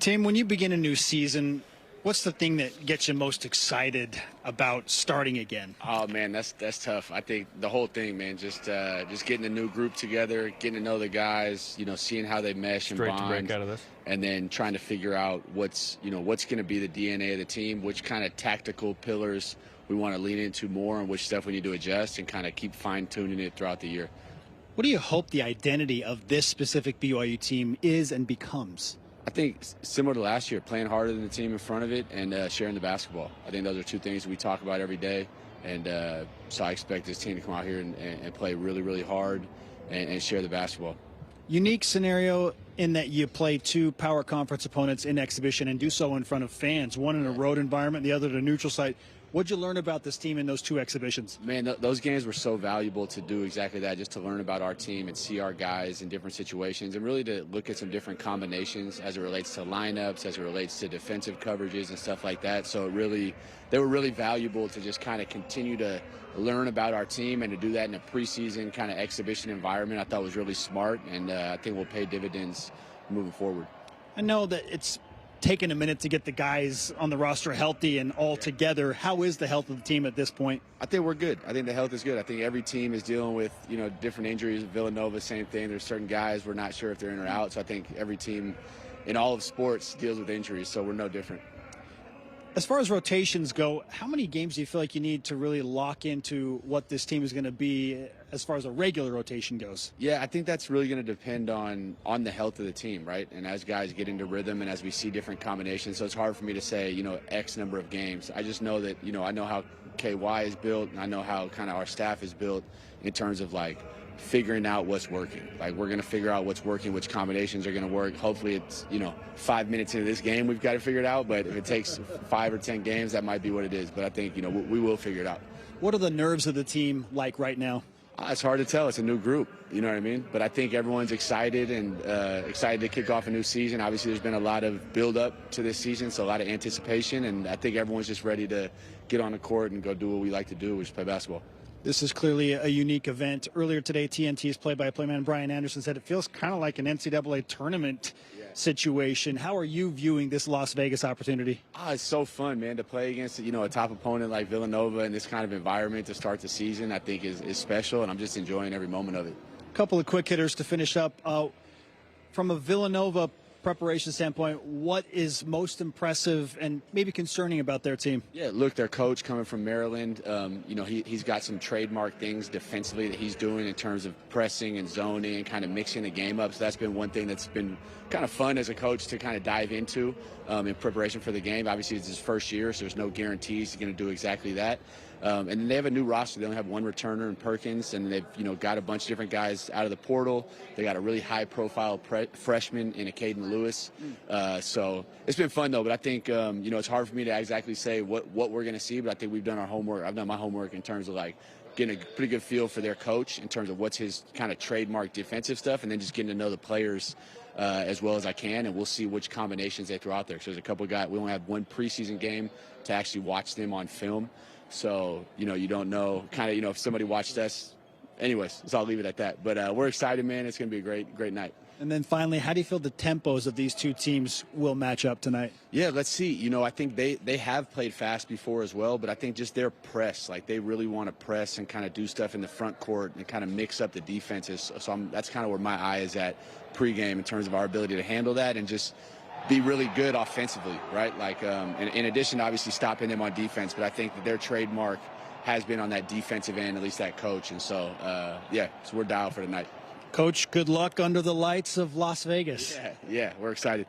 Tim, when you begin a new season, what's the thing that gets you most excited about starting again? Oh man, that's tough. I think the whole thing, man, just getting a new group together, getting to know the guys, seeing how they mesh and Straight bond, to break out of this. and then trying to figure out what's going to be the DNA of the team, which kind of tactical pillars we want to lean into more, and which stuff we need to adjust, and kind of keep fine tuning it throughout the year. What do you hope the identity of this specific BYU team is and becomes? I think similar to last year, playing harder than the team in front of it and sharing the basketball. I think those are two things we talk about every day. And so I expect this team to come out here and play really, really hard and share the basketball. Unique scenario in that you play two power conference opponents in exhibition and do so in front of fans, one in a road environment, the other at a neutral site. What'd you learn about this team in those two exhibitions? Man, those games were so valuable to do exactly that, just to learn about our team and see our guys in different situations and really to look at some different combinations as it relates to lineups, as it relates to defensive coverages and stuff like that. So they were really valuable to just kind of continue to learn about our team, and to do that in a preseason kind of exhibition environment I thought was really smart, and I think will pay dividends moving forward. I know that it's taken a minute to get the guys on the roster healthy and all together. How is the health of the team at this point? I think we're good. I think the health is good. I think every team is dealing with, different injuries. Villanova, same thing. There's certain guys we're not sure if they're in or out. So I think every team in all of sports deals with injuries, so we're no different. As far as rotations go, how many games do you feel like you need to really lock into what this team is going to be as far as a regular rotation goes? Yeah, I think that's really going to depend on the health of the team, right? And as guys get into rhythm and as we see different combinations, so it's hard for me to say, X number of games. I just know that, I know how KY is built, and I know how kind of our staff is built in terms of figuring out what's working. We're going to figure out what's working, which combinations are going to work. Hopefully it's, 5 minutes into this game we've got to figure it out, but if it takes 5 or 10 games, that might be what it is. But I think, we will figure it out. What are the nerves of the team like right now? It's hard to tell. It's a new group, you know what I mean? But I think everyone's excited and excited to kick off a new season. Obviously, there's been a lot of build-up to this season, so a lot of anticipation, and I think everyone's just ready to get on the court and go do what we like to do, which is play basketball. This is clearly a unique event. Earlier today, TNT's play-by-play man Brian Anderson said it feels kind of like an NCAA tournament situation. How are you viewing this Las Vegas opportunity? It's so fun, man, to play against a top opponent like Villanova in this kind of environment to start the season. I think is special, and I'm just enjoying every moment of it. A couple of quick hitters to finish up. From a Villanova preparation standpoint, what is most impressive and maybe concerning about their team? Yeah, look, their coach coming from Maryland, he's got some trademark things defensively that he's doing in terms of pressing and zoning and kind of mixing the game up. So that's been one thing that's been kind of fun as a coach to kind of dive into in preparation for the game. Obviously, it's his first year, so there's no guarantees he's going to do exactly that. And then they have a new roster. They only have one returner in Perkins, and they've got a bunch of different guys out of the portal. They got a really high-profile freshman in Caden Lewis. So it's been fun, though. But I think, it's hard for me to exactly say what we're going to see, but I think we've done our homework. I've done my homework in terms of, getting a pretty good feel for their coach in terms of what's his kind of trademark defensive stuff, and then just getting to know the players as well as I can, and we'll see which combinations they throw out there. So there's a couple of guys. We only have one preseason game to actually watch them on film. So, you don't know if somebody watched us. Anyways, so I'll leave it at that. But we're excited, man. It's going to be a great night. And then finally, how do you feel the tempos of these two teams will match up tonight? Yeah, let's see. I think they have played fast before as well, but I think just their press, they really want to press and kind of do stuff in the front court and kind of mix up the defenses. So that's kind of where my eye is at pregame in terms of our ability to handle that and just be really good offensively, right? In addition to obviously stopping them on defense, but I think that their trademark has been on that defensive end, at least that coach. And so, so we're dialed for tonight. Coach, good luck under the lights of Las Vegas. Yeah, we're excited.